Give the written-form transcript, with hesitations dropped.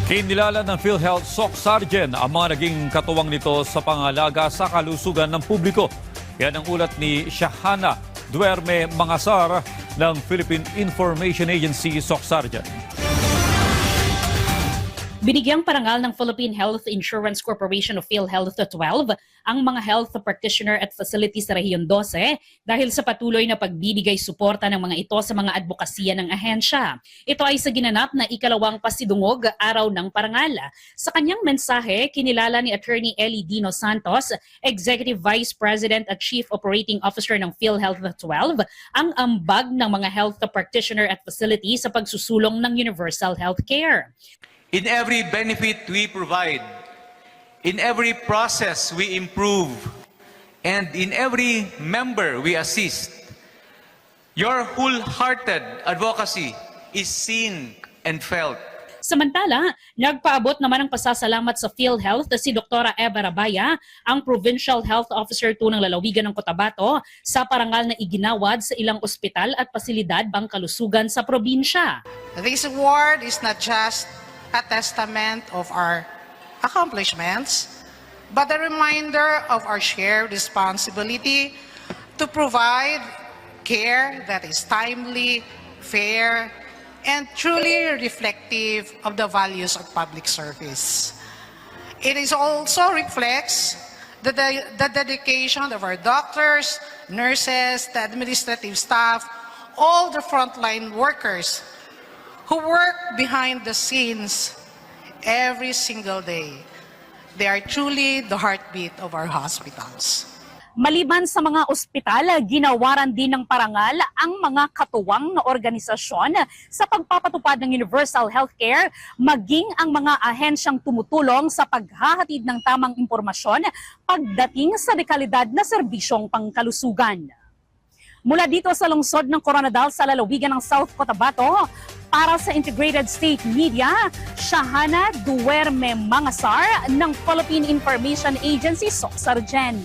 Kinilala ng PhilHealth SOC Sergeant ang mga naging katuwang nito sa pangalaga sa kalusugan ng publiko. Yan ang ulat ni Shahana Duerme Mangasar ng Philippine Information Agency SOC Sergeant. Binigyang parangal ng Philippine Health Insurance Corporation of PhilHealth 12 ang mga health practitioner at facilities sa Rehiyon 12 dahil sa patuloy na pagbibigay suporta ng mga ito sa mga advokasya ng ahensya. Ito ay sa ginanap na ikalawang pasidungog araw ng parangal. Sa kanyang mensahe, kinilala ni Attorney Ellie Dino Santos, Executive Vice President at Chief Operating Officer ng PhilHealth 12, ang ambag ng mga health practitioner at facilities sa pagsusulong ng universal health care. In every benefit we provide, in every process we improve, and in every member we assist, your wholehearted advocacy is seen and felt. Samantala, nagpaabot naman ng pasasalamat sa PhilHealth si Dr. Eva Rabaya, ang Provincial Health Officer 2 ng Lalawigan ng Cotabato, sa parangal na iginawad sa ilang ospital at pasilidad pangkalusugan sa probinsya. This award is not just a testament of our accomplishments, but a reminder of our shared responsibility to provide care that is timely, fair, and truly reflective of the values of public service. It is also reflects the dedication of our doctors, nurses, the administrative staff, all the frontline workers who work behind the scenes every single day. They are truly the heartbeat of our hospitals. Maliban sa mga ospital, ginawaran din ng parangal ang mga katuwang na organisasyon sa pagpapatupad ng universal healthcare, maging ang mga ahensyang tumutulong sa paghahatid ng tamang impormasyon pagdating sa dekalidad na serbisyong pangkalusugan. Mula dito sa lungsod ng Coronadal sa lalawigan ng South Cotabato, para sa Integrated State Media, Shahana Duerme Mangasar ng Philippine Information Agency SOC Sergeant.